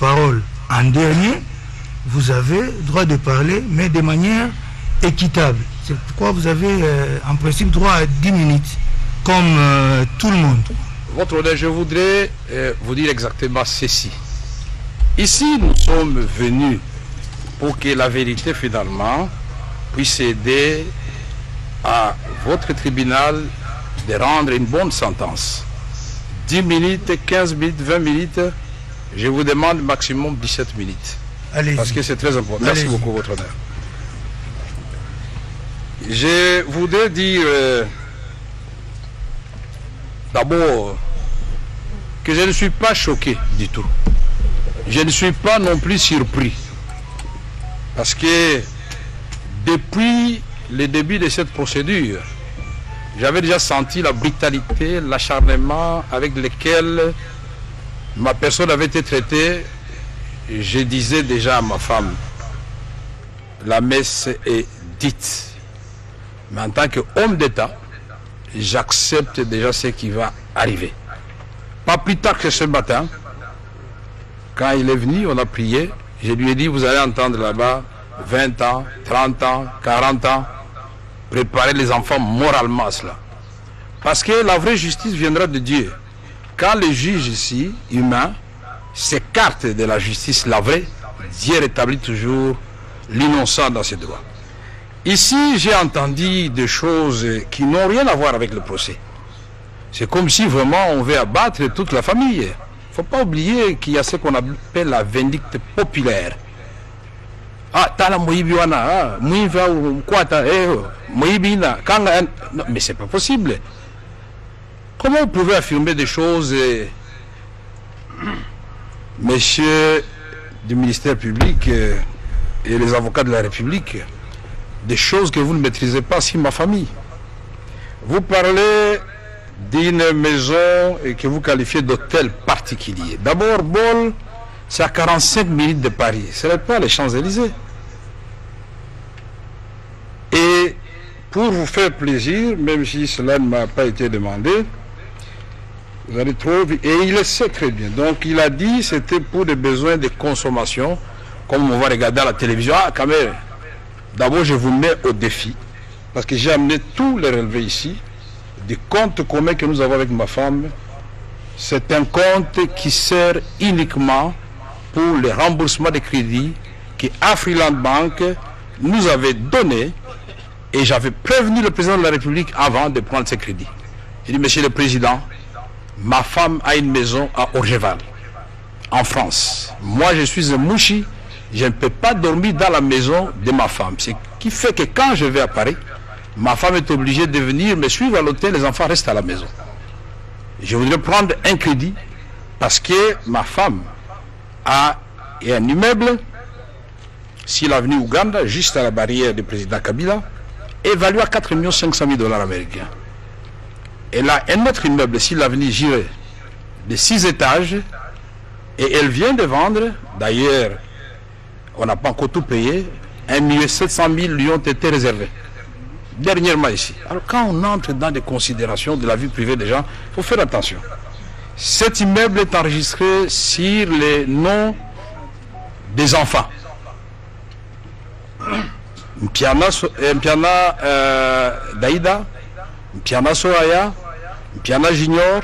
parole en dernier, vous avez droit de parler, mais de manière équitable. C'est pourquoi vous avez en principe droit à 10 minutes, comme tout le monde. Votre honneur, je voudrais vous dire exactement ceci. Ici, nous sommes venus pour que la vérité, finalement, puisse aider à votre tribunal de rendre une bonne sentence. 10 minutes, 15 minutes, 20 minutes, je vous demande maximum 17 minutes. Parce que c'est très important. Merci beaucoup, votre honneur. Je voudrais dire d'abord que je ne suis pas choqué du tout. Je ne suis pas non plus surpris. Parce que depuis le début de cette procédure, j'avais déjà senti la brutalité, l'acharnement avec lequel ma personne avait été traitée. Je disais déjà à ma femme, la messe est dite. Mais en tant qu'homme d'État, j'accepte déjà ce qui va arriver. Pas plus tard que ce matin, quand il est venu, on a prié, je lui ai dit, vous allez entendre là-bas 20 ans, 30 ans, 40 ans, préparer les enfants moralement à cela. Parce que la vraie justice viendra de Dieu. Quand le juge ici, humain, s'écarte de la justice, la vraie, Dieu rétablit toujours l'innocent dans ses droits. Ici, j'ai entendu des choses qui n'ont rien à voir avec le procès. C'est comme si vraiment on veut abattre toute la famille. Il ne faut pas oublier qu'il y a ce qu'on appelle la vindicte populaire. Ah, t'as la moïbiwana, moïva ou quoi, moïbina, non, mais c'est pas possible. Comment vous pouvez affirmer des choses, messieurs du ministère public et les avocats de la République, des choses que vous ne maîtrisez pas si ma famille. Vous parlez d'une maison que vous qualifiez d'hôtel particulier. D'abord, Bol, c'est à 45 minutes de Paris. Ce n'est pas les Champs-Élysées. Et pour vous faire plaisir, même si cela ne m'a pas été demandé, vous allez trouver, et il le sait très bien. Donc il a dit que c'était pour des besoins de consommation, comme on va regarder à la télévision. Ah, quand même, d'abord je vous mets au défi, parce que j'ai amené tous les relevés ici, des comptes communs que nous avons avec ma femme. C'est un compte qui sert uniquement pour le remboursement des crédits que Afriland Bank nous avait donné, et j'avais prévenu le président de la République avant de prendre ces crédits. Il dit, monsieur le président, ma femme a une maison à Orgeval, en France. Moi, je suis un mouchi, je ne peux pas dormir dans la maison de ma femme. Ce qui fait que quand je vais à Paris, ma femme est obligée de venir me suivre à l'hôtel, les enfants restent à la maison. Je voudrais prendre un crédit parce que ma femme a un immeuble sur l'avenue Ouganda, juste à la barrière du président Kabila, évalué à 4 500 000 $ américains. Elle a un autre immeuble sur l'avenue Giré de 6 étages et elle vient de vendre, d'ailleurs, on n'a pas encore tout payé, 1 700 000 lui ont été réservés. Dernièrement ici. Alors quand on entre dans des considérations de la vie privée des gens, il faut faire attention. Cet immeuble est enregistré sur les noms des enfants. Mpiana Daïda, Mpiana Soraya, Mpiana Junior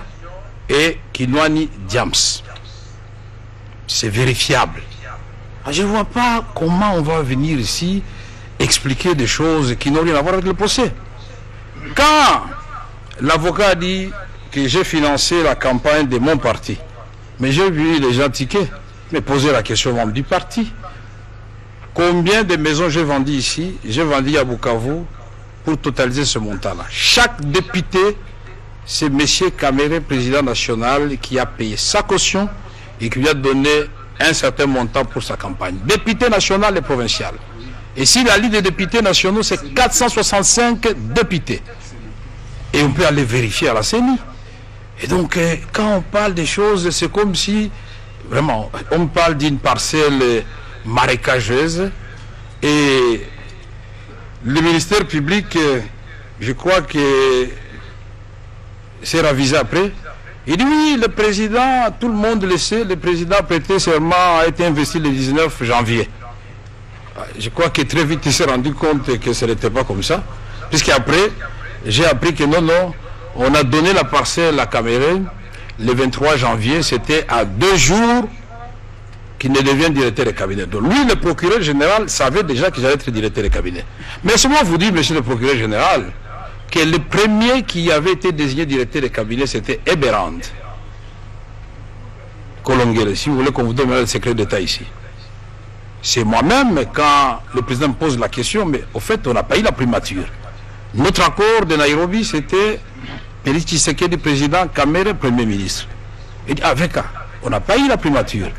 et Kinwani Diams. C'est vérifiable. Je ne vois pas comment on va venir ici expliquer des choses qui n'ont rien à voir avec le procès. Quand l'avocat dit que j'ai financé la campagne de mon parti, mais j'ai vu les gens tiquer, me poser la question membre du parti. Combien de maisons j'ai vendues ici? J'ai vendu à Bukavu pour totaliser ce montant-là. Chaque député, c'est M. Kamere, président national, qui a payé sa caution et qui lui a donné un certain montant pour sa campagne. Député national et provincial. Et si la liste des députés nationaux, c'est 465 députés. Et on peut aller vérifier à la CENI. Et donc, quand on parle des choses, c'est comme si, vraiment, on parle d'une parcelle marécageuse. Et le ministère public, je crois que c'est ravisé après. Il dit oui, le président, tout le monde le sait, le président prêté serment a été investi le 19 janvier. Je crois que très vite il s'est rendu compte que ce n'était pas comme ça. Puisqu'après, j'ai appris que non, on a donné la parcelle à Caméré le 23 janvier, c'était à 2 jours qu'il ne devient directeur de cabinet. Donc lui, le procureur général, savait déjà que j'allais être directeur de cabinet. Mais seulement vous dire, monsieur le procureur général, que le premier qui avait été désigné directeur de cabinet, c'était Eberand Kolongere. Si vous voulez qu'on vous donne le secret d'État ici. C'est moi-même, quand le président me pose la question, mais au fait, on n'a pas eu la primature. Notre accord de Nairobi, c'était Félix Tshisekedi, président, Kamere, premier ministre. Il dit, avec on n'a pas eu la primature.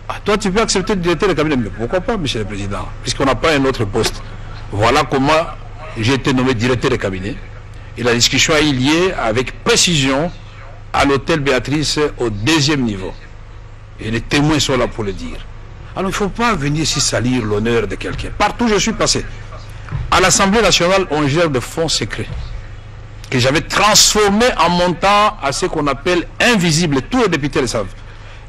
Ah, toi, tu peux accepter de directeur de cabinet. Mais pourquoi pas, monsieur le président, puisqu'on n'a pas un autre poste. Voilà comment j'ai été nommé directeur de cabinet. Et la discussion a eu lieu avec précision à l'hôtel Béatrice au 2e niveau. Et les témoins sont là pour le dire. Alors, il ne faut pas venir ici salir l'honneur de quelqu'un. Partout où je suis passé, à l'Assemblée nationale, on gère de fonds secrets que j'avais transformés en montant à ce qu'on appelle invisible. Tous les députés le savent.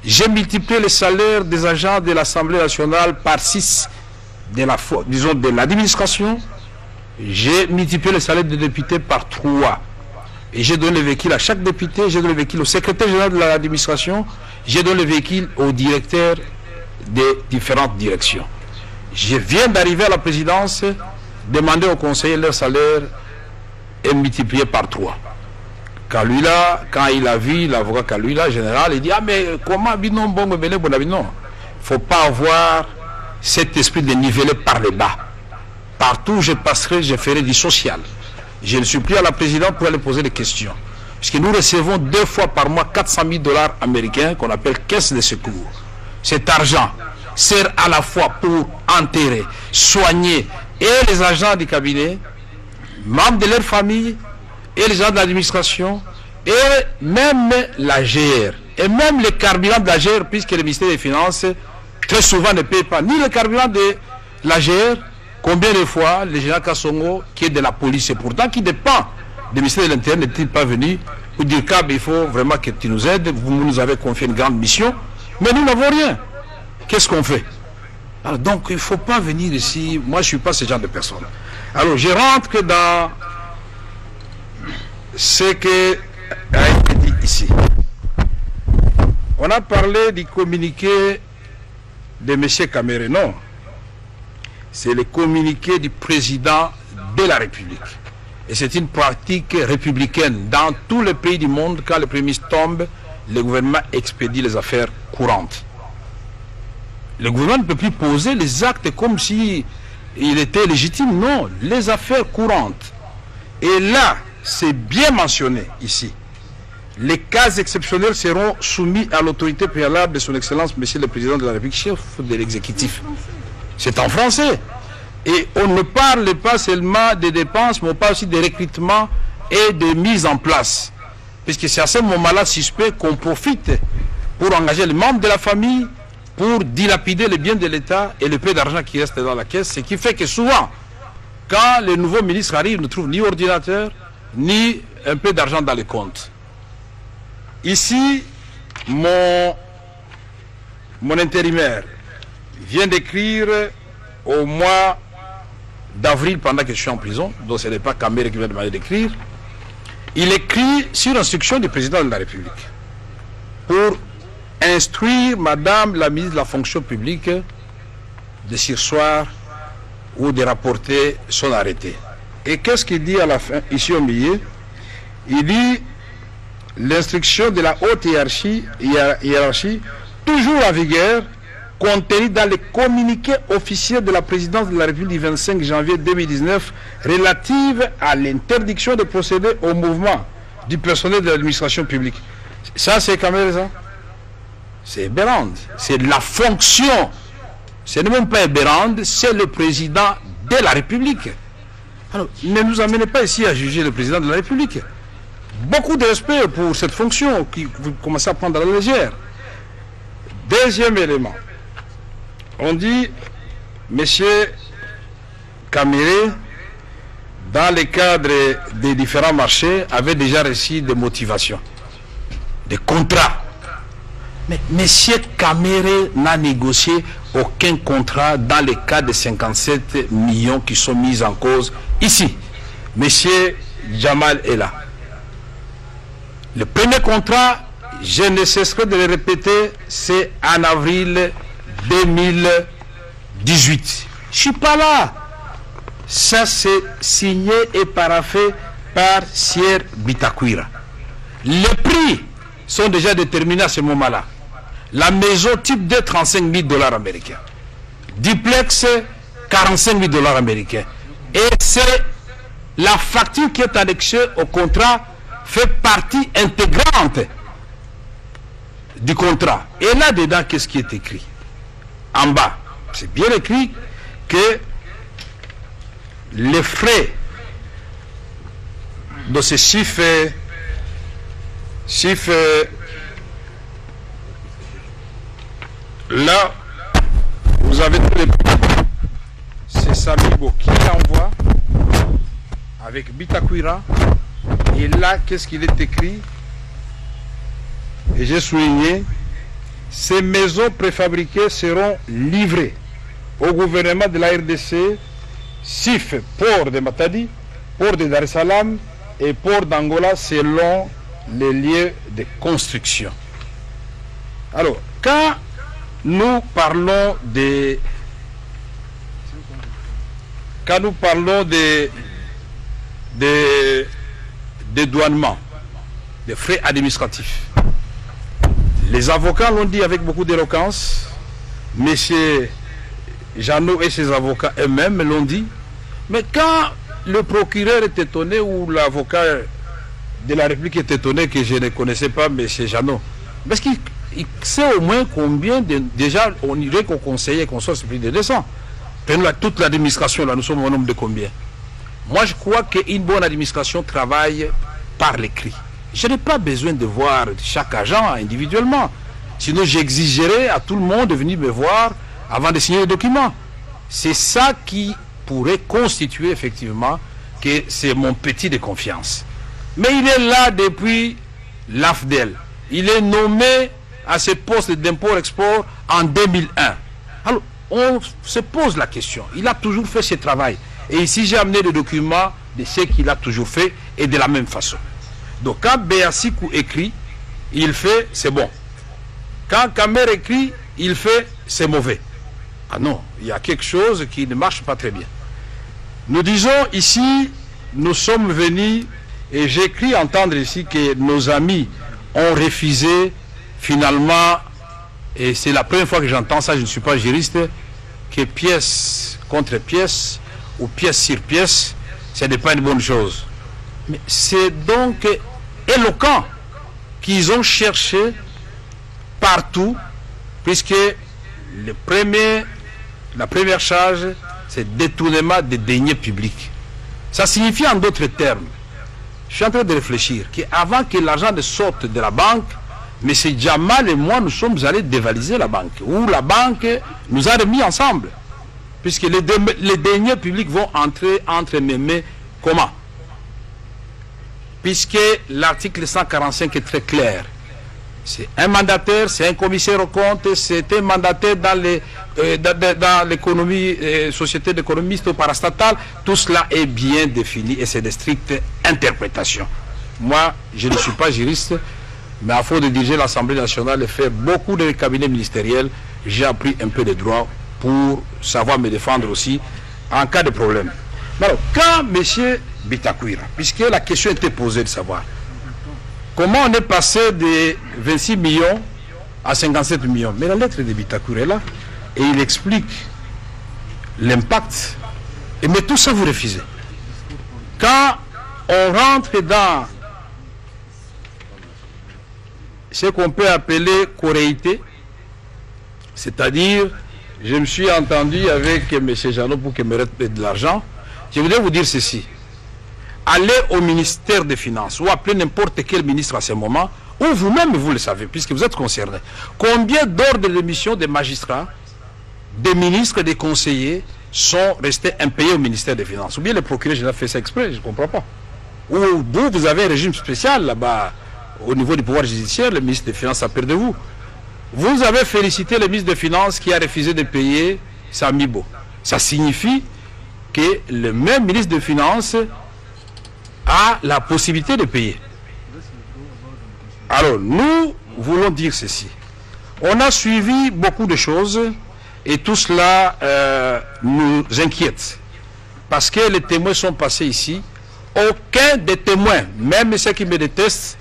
J'ai multiplié les salaires des agents de l'Assemblée nationale par 6 de l'administration. J'ai multiplié les salaires des députés par 3. Et j'ai donné le véhicule à chaque député, j'ai donné le véhicule au secrétaire général de l'administration, j'ai donné le véhicule au directeur des différentes directions. Je viens d'arriver à la présidence, demander aux conseillers leur salaire est multiplié par 3. Quand il a vu l'avocat Kalula, général, il dit, ah mais comment binon bon me bon non. Il ne faut pas avoir cet esprit de niveler par le bas. Partout où je passerai, je ferai du social. Je le supplie à la présidente pour aller poser des questions. Puisque nous recevons 2 fois par mois 400 000 $ américains qu'on appelle caisse de secours. Cet argent sert à la fois pour enterrer, soigner et les agents du cabinet, membres de leur famille, et les gens de l'administration, et même la GR, et même les carburants de la GR, puisque le ministère des Finances, très souvent, ne paye pas ni le carburant de la GR. Combien de fois le général Kassongo, qui est de la police, et pourtant qui dépend du ministère de l'Intérieur, n'est-il pas venu pour dire qu'il faut vraiment que tu nous aides, vous nous avez confié une grande mission, mais nous n'avons rien. Qu'est-ce qu'on fait? Alors, donc, il ne faut pas venir ici. Moi, je ne suis pas ce genre de personne. Alors, je rentre dans ce qui a été dit ici. On a parlé du communiqué de M. Kamere. Non. C'est le communiqué du président de la République. Et c'est une pratique républicaine. Dans tous les pays du monde, quand le Premier ministre tombe, le gouvernement expédie les affaires courantes. Le gouvernement ne peut plus poser les actes comme si il était légitime. Non, les affaires courantes. Et là, c'est bien mentionné ici. Les cas exceptionnels seront soumis à l'autorité préalable de son Excellence, Monsieur le Président de la République, chef de l'exécutif. C'est en français. Et on ne parle pas seulement des dépenses, mais on parle aussi des recrutements et de mise en place. Puisque c'est à ce moment-là suspect qu'on profite pour engager les membres de la famille, pour dilapider les biens de l'État et le peu d'argent qui reste dans la caisse. Ce qui fait que souvent, quand le nouveau ministre arrive, il ne trouve ni ordinateur, ni un peu d'argent dans les comptes. Ici, mon intérimaire vient d'écrire au mois d'avril, pendant que je suis en prison, donc ce n'est pas Kamere qui vient demander d'écrire. Il écrit sur instruction du président de la République pour instruire Madame la ministre de la fonction publique de surseoir ou de rapporter son arrêté. Et qu'est-ce qu'il dit à la fin, ici au milieu? Il dit l'instruction de la haute hiérarchie toujours en vigueur, contenu dans le communiqué officiel de la présidence de la République du 25 janvier 2019 relative à l'interdiction de procéder au mouvement du personnel de l'administration publique. Ça, c'est quand même ça. C'est Eberand. C'est la fonction. Ce n'est même pas Eberand, c'est le président de la République. Alors, ne nous amenez pas ici à juger le président de la République. Beaucoup de respect pour cette fonction qui vous commencez à prendre à la légère. Deuxième élément. On dit, monsieur Kamere, dans le cadre des différents marchés, avait déjà reçu des motivations. des contrats. Mais M. Kamere n'a négocié aucun contrat dans le cas des 57 millions qui sont mis en cause ici. M. Jamal est là. Le premier contrat, je ne cesserai de le répéter, c'est en avril 2018. Je ne suis pas là. Ça, c'est signé et paraphé par Sier Bitakwira. Les prix sont déjà déterminés à ce moment-là. La maison type D, 35 000 $ américains. Duplex, 45 000 $ américains. Et c'est la facture qui est annexée au contrat, fait partie intégrante du contrat. Et là-dedans, qu'est-ce qui est écrit? En bas, c'est bien écrit que les frais de ce chiffre là, vous avez tous les prix. C'est Samibo qui l'envoie avec Bitakwira. Et là, qu'est-ce qu'il est écrit? Et j'ai souligné, ces maisons préfabriquées seront livrées au gouvernement de la RDC, SIF, port de Matadi, port de Dar es Salaam et port d'Angola selon les lieux de construction. Alors, quand nous parlons de dédouanement, des frais administratifs, les avocats l'ont dit avec beaucoup d'éloquence, M. Jeannot et ses avocats eux-mêmes l'ont dit, mais quand le procureur est étonné ou l'avocat de la République est étonné que je ne connaissais pas M. Jeannot, parce qu'il sait au moins combien déjà on irait qu'au conseiller qu'on soit plus de 200. Prenons toute l'administration, là nous sommes au nombre de combien? Moi je crois qu'une bonne administration travaille par l'écrit. Je n'ai pas besoin de voir chaque agent individuellement. Sinon j'exigerais à tout le monde de venir me voir avant de signer les documents. C'est ça qui pourrait constituer effectivement que c'est mon petit de confiance. Mais il est là depuis l'AFDEL. Il est nommé à ce poste d'import-export en 2001. Alors, on se pose la question. Il a toujours fait ce travail. Et ici, j'ai amené des documents de ce qu'il a toujours fait et de la même façon. Donc, quand Béassikou écrit, il fait, c'est bon. Quand Kamer écrit, il fait, c'est mauvais. Ah non, il y a quelque chose qui ne marche pas très bien. Nous disons ici, nous sommes venus, et j'ai cru entendre ici que nos amis ont refusé finalement, et c'est la première fois que j'entends ça, je ne suis pas juriste, que pièce contre pièce ou pièce sur pièce, ce n'est pas une bonne chose. Mais c'est donc éloquent qu'ils ont cherché partout, puisque la première charge, c'est détournement des deniers publics. Ça signifie en d'autres termes, je suis en train de réfléchir, qu'avant que l'argent ne sorte de la banque, M. Jamal et moi, nous sommes allés dévaliser la banque, ou la banque nous a remis ensemble, puisque les deniers publics vont entrer entre mes mains. Comment? Puisque l'article 145 est très clair. C'est un mandataire, c'est un commissaire aux comptes, c'est un mandataire dans l'économie, société d'économistes ou parastatale. Tout cela est bien défini et c'est de strictes interprétations. Moi, je ne suis pas juriste, mais à force de diriger l'Assemblée nationale et faire beaucoup de cabinets ministériels, j'ai appris un peu de droit pour savoir me défendre aussi en cas de problème. Alors, quand M. Bitakwira, puisque la question était posée de savoir comment on est passé de 26 millions à 57 millions. Mais la lettre de Bitakwira est là et il explique l'impact. Mais tout ça, vous refusez. Quand on rentre dans ce qu'on peut appeler coréité, c'est-à-dire, je me suis entendu avec M. Jeannot pour qu'il me reste de l'argent. Je voudrais vous dire ceci. Allez au ministère des Finances ou appelez n'importe quel ministre à ce moment, ou vous-même vous le savez, puisque vous êtes concerné. Combien d'ordres de mission des magistrats, des ministres, des conseillers sont restés impayés au ministère des Finances? Ou bien le procureur général fait ça exprès, je ne comprends pas. Ou vous avez un régime spécial là-bas au niveau du pouvoir judiciaire, le ministre des Finances a peur de vous. Vous avez félicité le ministre des Finances qui a refusé de payer Samibo. Ça signifie que le même ministre des Finances a la possibilité de payer. Alors, nous voulons dire ceci. On a suivi beaucoup de choses et tout cela nous inquiète. Parce que les témoins sont passés ici. Aucun des témoins, même ceux qui me détestent,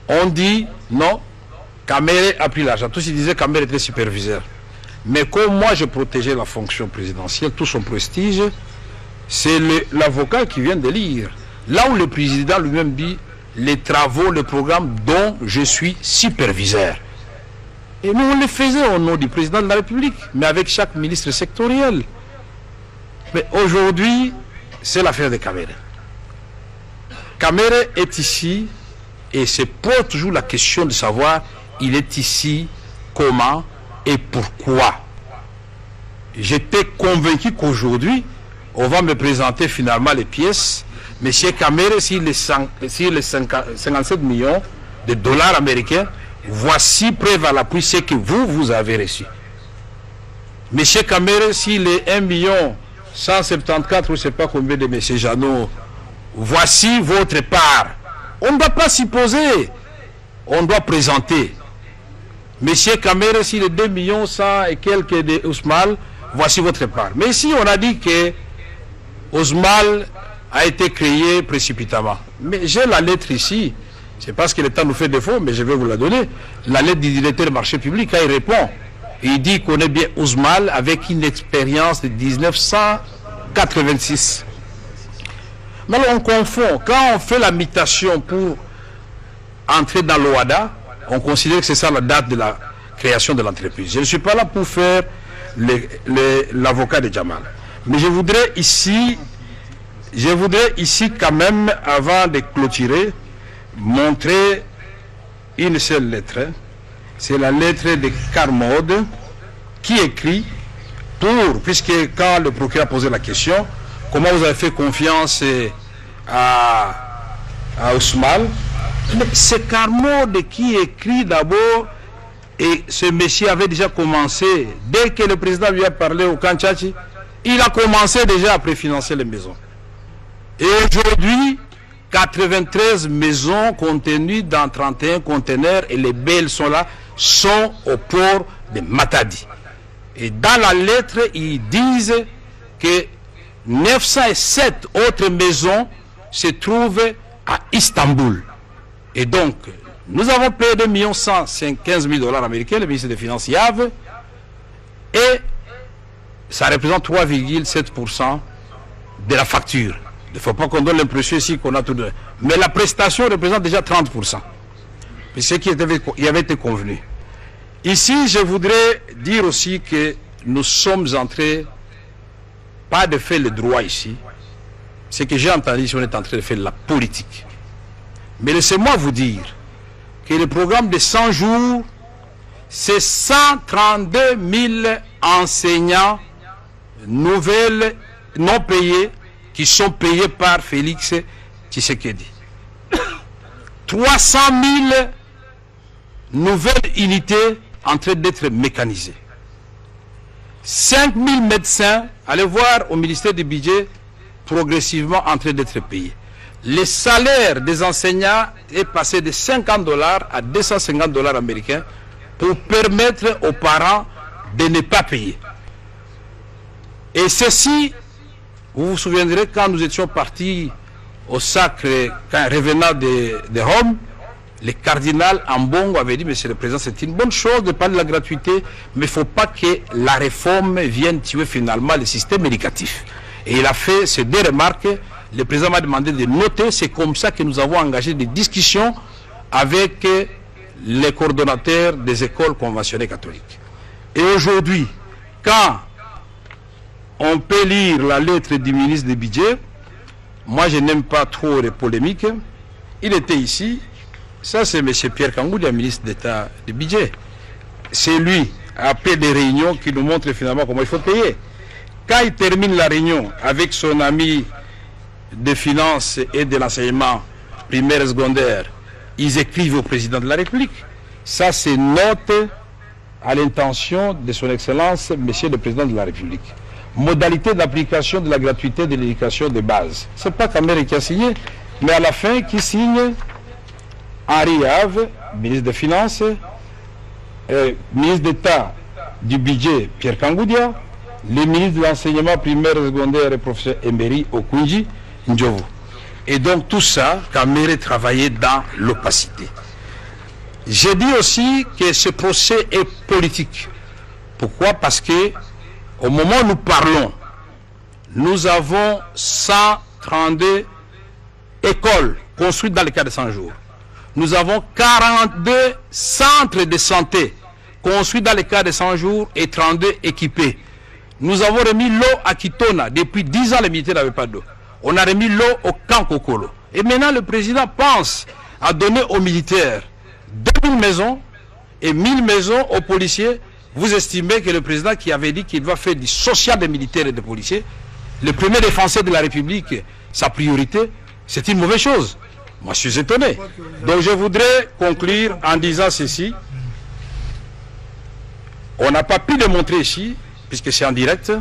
ont dit non, Kamere a pris l'argent. Tous ils disaient que Kamere était superviseur. Mais comme moi je protégeais la fonction présidentielle, tout son prestige, c'est l'avocat qui vient de lire. Là où le président lui-même dit les travaux, le programme dont je suis superviseur. Et nous on le faisait au nom du président de la République, mais avec chaque ministre sectoriel. Mais aujourd'hui, c'est l'affaire de Kamere. Kamere est ici et se pose toujours la question de savoir il est ici, comment et pourquoi. J'étais convaincu qu'aujourd'hui, on va me présenter finalement les pièces. Monsieur Kamere, sur les 57 millions de dollars américains, voici preuve à l'appui ce que vous avez reçu. Monsieur Kamere, sur les 1 million 174, je ne sais pas combien de monsieur Jeannot, voici votre part. On ne doit pas s'y poser. On doit présenter. Monsieur Kamere, si les 2 millions 100 et quelques de Ousmane, voici votre part. Mais ici, on a dit que Ousmane a été créé précipitamment. Mais j'ai la lettre ici. C'est parce que le temps nous fait défaut, mais je vais vous la donner. La lettre du directeur du marché public, quand il répond, il dit qu'on est bien Ousmane avec une expérience de 1986. Mais alors on confond. Quand on fait la mutation pour entrer dans l'OADA, on considère que c'est ça la date de la création de l'entreprise. Je ne suis pas là pour faire l'avocat de Jamal. Mais je voudrais ici quand même, avant de clôturer, montrer une seule lettre. C'est la lettre de Carmode qui écrit puisque quand le procureur a posé la question, comment vous avez fait confiance à Ousmane, c'est Carmode qui écrit d'abord, et ce monsieur avait déjà commencé, dès que le président lui a parlé au Kanchachi, il a commencé déjà à préfinancer les maisons. Et aujourd'hui, 93 maisons contenues dans 31 conteneurs, et les belles sont là, sont au port de Matadi. Et dans la lettre, ils disent que 907 autres maisons se trouvent à Istanbul. Et donc, nous avons payé 2 115 000 dollars américains, le ministre des Finances Yave, et ça représente 3,7% de la facture. Il ne faut pas qu'on donne l'impression ici qu'on a tout de... Mais la prestation représente déjà 30%. C'est ce qui avait été convenu. Ici, je voudrais dire aussi que nous sommes entrés, pas de faire le droit ici, c'est que j'ai entendu si on est en train de faire la politique. Mais laissez-moi vous dire que le programme de 100 jours, c'est 132 000 enseignants nouvelles, non payés, qui sont payés par Félix Tshisekedi. 300 000 nouvelles unités en train d'être mécanisées. 5 000 médecins, allez voir au ministère du budget, progressivement en train d'être payés. Le salaire des enseignants est passé de 50 dollars à 250 dollars américains pour permettre aux parents de ne pas payer. Et ceci, vous vous souviendrez quand nous étions partis au sacre, quand revenant de Rome, le cardinal Ambongo avait dit, monsieur le président, c'est une bonne chose de parler de la gratuité, mais il ne faut pas que la réforme vienne tuer finalement le système éducatif. Et il a fait ces 2 remarques. Le président m'a demandé de noter. C'est comme ça que nous avons engagé des discussions avec les coordonnateurs des écoles conventionnées catholiques. Et aujourd'hui, quand on peut lire la lettre du ministre du budget, moi je n'aime pas trop les polémiques, il était ici, ça c'est M. Pierre Kangoudi, le ministre d'État du budget. C'est lui, après des réunions, qui nous montre finalement comment il faut payer. Quand il termine la réunion avec son ami des finances et de l'enseignement primaire et secondaire, ils écrivent au président de la République. Ça, c'est note à l'intention de son Excellence, Monsieur le Président de la République. Modalité d'application de la gratuité de l'éducation de base. Ce n'est pas Kamere qui a signé, mais à la fin, qui signe Henri Have, ministre des Finances, ministre d'État du Budget, Pierre Kangoudia, le ministre de l'Enseignement primaire et secondaire et professeur Emery Okunji Ndjovu. Et donc tout ça, Kamere travaillait dans l'opacité. J'ai dit aussi que ce procès est politique. Pourquoi? Parce que au moment où nous parlons, nous avons 132 écoles construites dans le cadre de 100 jours. Nous avons 42 centres de santé construits dans le cadre de 100 jours et 32 équipés. Nous avons remis l'eau à Kitona. Depuis 10 ans, les militaires n'avaient pas d'eau. On a remis l'eau au camp Kokolo. Et maintenant, le président pense à donner aux militaires 2000 maisons et 1000 maisons aux policiers. Vous estimez que le président qui avait dit qu'il va faire du social des militaires et des policiers, le premier défenseur de la République, sa priorité, c'est une mauvaise chose. Moi, je suis étonné. Donc, je voudrais conclure en disant ceci. On n'a pas pu démontrer ici, puisque c'est en direct,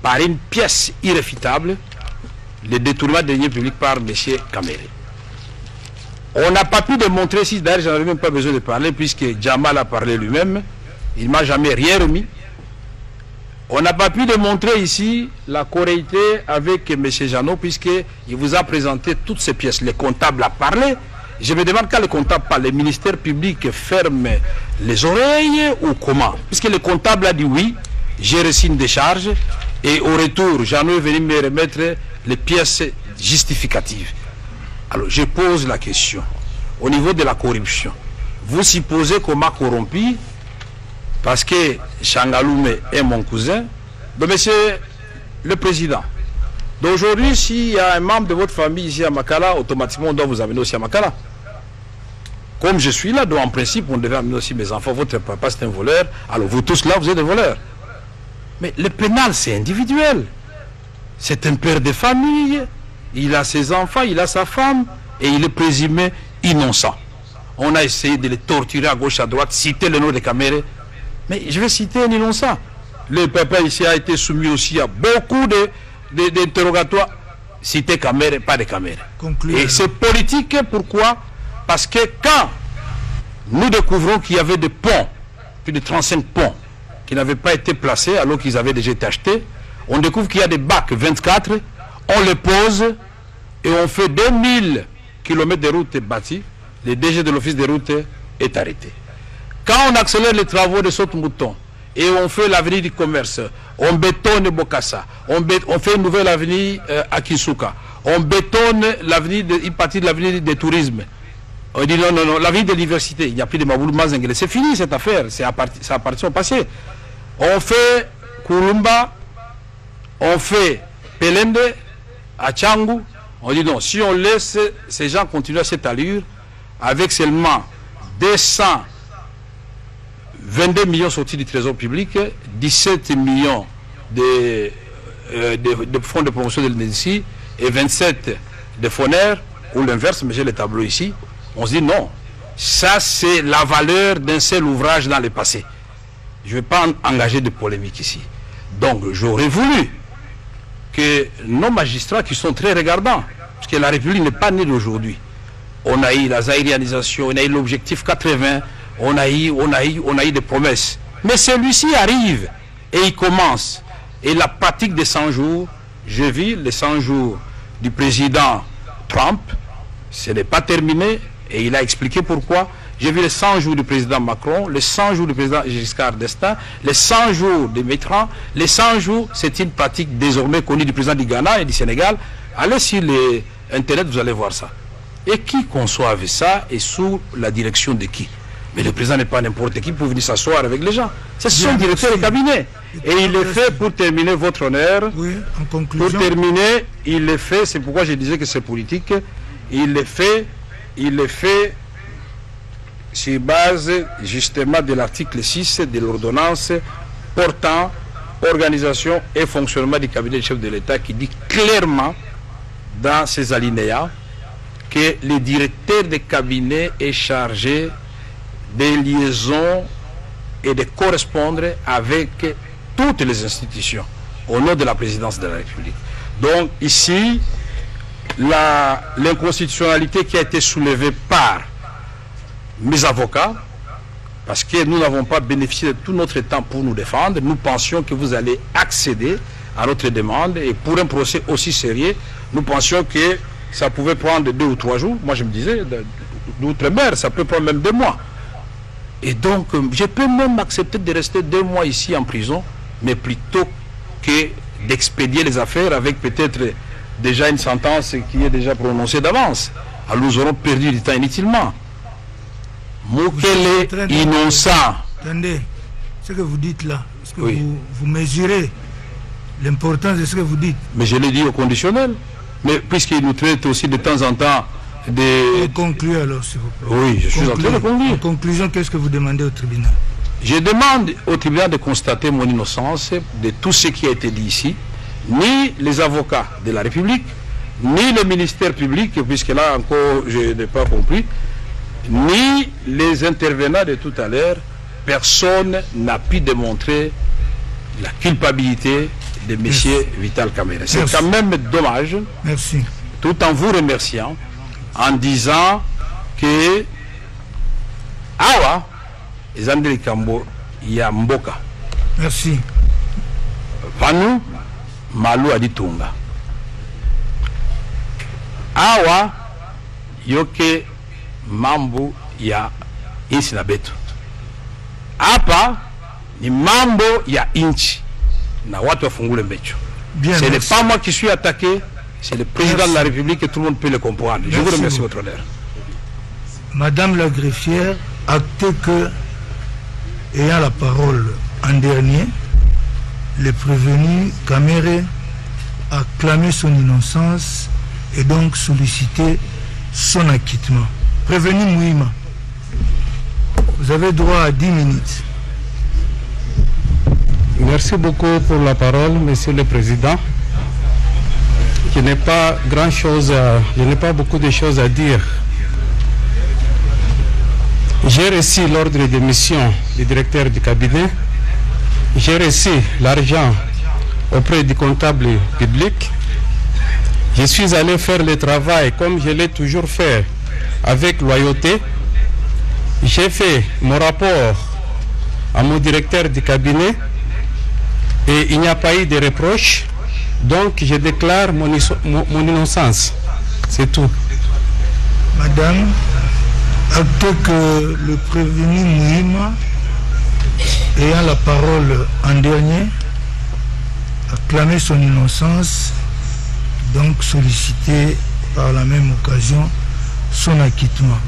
par une pièce irréfutable, le détournement des deniers publics par M. Kamere. On n'a pas pu démontrer ici, d'ailleurs, je n'avais même pas besoin de parler, puisque Jamal a parlé lui-même, il ne m'a jamais rien remis. On n'a pas pu démontrer ici la correctité avec M. Jeannot, puisqu'il vous a présenté toutes ces pièces. Le comptable a parlé. Je me demande quand le comptable parle, le ministère public ferme les oreilles ou comment? Puisque le comptable a dit oui, j'ai reçu une décharge et au retour, Jeannot est venu me remettre les pièces justificatives. Alors je pose la question, au niveau de la corruption, vous supposez qu'on m'a corrompu parce que Changaloume est mon cousin? Donc monsieur le président, d'aujourd'hui, s'il y a un membre de votre famille ici à Makala, automatiquement on doit vous amener aussi à Makala. Comme je suis là, donc en principe, on devait amener aussi mes enfants. Votre papa, c'est un voleur. Alors vous tous là, vous êtes des voleurs. Mais le pénal, c'est individuel. C'est un père de famille. Il a ses enfants, il a sa femme. Et il est présumé innocent. On a essayé de les torturer à gauche, à droite, citer le nom de Kamere. Mais je vais citer un innocent. Le papa ici a été soumis aussi à beaucoup d'interrogatoires. Citer Kamere, pas de Kamere. Et c'est politique, pourquoi? Parce que quand nous découvrons qu'il y avait des ponts, plus de 35 ponts, qui n'avaient pas été placés alors qu'ils avaient déjà été achetés, on découvre qu'il y a des bacs 24, on les pose et on fait 2000 km de route bâtie, le DG de l'office des routes est arrêté. Quand on accélère les travaux de Saute-Mouton et on fait l'avenue du commerce, on bétonne Bokassa, on fait une nouvelle avenue à Kisuka, on bétonne une partie de l'avenue du tourisme. On dit non, non, non, l'avenue de l'université, il n'y a plus de Maboulou Mazengele. C'est fini cette affaire, ça appartient au passé. On fait Kurumba, on fait Pelende, à Tchangou. On dit non, si on laisse ces gens continuer à cette allure, avec seulement 222 millions sortis du trésor public, 17 millions de fonds de promotion de l'ENEDICI et 27 de FONER, ou l'inverse, mais j'ai le tableau ici. On se dit non, ça c'est la valeur d'un seul ouvrage dans le passé. Je ne vais pas engager de polémique ici. Donc j'aurais voulu que nos magistrats qui sont très regardants, parce que la République n'est pas née d'aujourd'hui. On a eu la zaïrianisation, on a eu l'objectif 80, on a eu des promesses. Mais celui-ci arrive et il commence. Et la pratique des 100 jours, j'ai vu les 100 jours du président Trump, ce n'est pas terminé. Et il a expliqué pourquoi. J'ai vu les 100 jours du président Macron, les 100 jours du président Giscard d'Estaing, les 100 jours de Mitterrand. Les 100 jours, c'est une pratique désormais connue du président du Ghana et du Sénégal. Allez sur Internet, vous allez voir ça. Et qui conçoit ça et sous la direction de qui? Mais le président n'est pas n'importe qui pour venir s'asseoir avec les gens. C'est son directeur de cabinet. Et il le fait, pour terminer votre honneur, oui, en conclusion. Pour terminer, il le fait, c'est pourquoi je disais que c'est politique, il le fait sur base justement de l'article 6 de l'ordonnance portant organisation et fonctionnement du cabinet du chef de l'État, qui dit clairement dans ses alinéas que le directeur de cabinet est chargé des liaisons et de correspondre avec toutes les institutions au nom de la présidence de la République. Donc ici, l'inconstitutionnalité qui a été soulevée par mes avocats, parce que nous n'avons pas bénéficié de tout notre temps pour nous défendre, nous pensions que vous allez accéder à notre demande, et pour un procès aussi sérieux, nous pensions que ça pouvait prendre 2 ou 3 jours. Moi je me disais, d'outre-mer, ça peut prendre même 2 mois. Et donc, je peux même accepter de rester 2 mois ici en prison, mais plutôt que d'expédier les affaires avec peut-être déjà une sentence qui est déjà prononcée d'avance. Alors nous aurons perdu du temps inutilement. Mukele innocent. Attendez, ce que vous dites là, est-ce que vous mesurez l'importance de ce que vous dites? Mais je l'ai dit au conditionnel. Mais puisqu'il nous traite aussi de temps en temps de... Concluez alors, s'il vous plaît. Oui, je suis en train de conclure. En conclusion, qu'est-ce que vous demandez au tribunal? Je demande au tribunal de constater mon innocence de tout ce qui a été dit ici. Ni les avocats de la République, ni le ministère public, puisque là encore je n'ai pas compris, ni les intervenants de tout à l'heure, personne n'a pu démontrer la culpabilité de M. Vital Kamerhe. C'est quand même dommage. Merci. Tout en vous remerciant, en disant que Awa, Zandeli Kambo, Yamboka. Merci. Vanu, Malou Aditunga. Awa, Yoke, Mambo, Ya Insinabetu. Apa, ni Mambo, Ya Inchi. Na watu wafungule mbecho. Ce n'est pas moi qui suis attaqué, c'est le président de la République et tout le monde peut le comprendre. Je vous remercie, votre honneur. Madame la greffière, actez que, ayant la parole en dernier, le prévenu Kamerhe a clamé son innocence et donc sollicité son acquittement. Prévenu Mouima, vous avez droit à 10 minutes. Merci beaucoup pour la parole, Monsieur le Président. Je n'ai pas beaucoup de choses à dire. J'ai reçu l'ordre de mission du directeur du cabinet. J'ai reçu l'argent auprès du comptable public. Je suis allé faire le travail comme je l'ai toujours fait, avec loyauté. J'ai fait mon rapport à mon directeur du cabinet et il n'y a pas eu de reproches. Donc je déclare mon innocence. C'est tout. Madame, actez que le prévenu Mouima, ayant la parole en dernier, a clamé son innocence, donc sollicité par la même occasion son acquittement.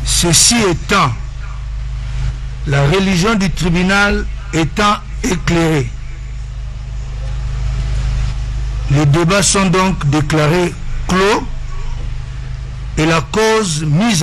Ceci étant, la religion du tribunal étant éclairée, les débats sont donc déclarés clos et la cause mise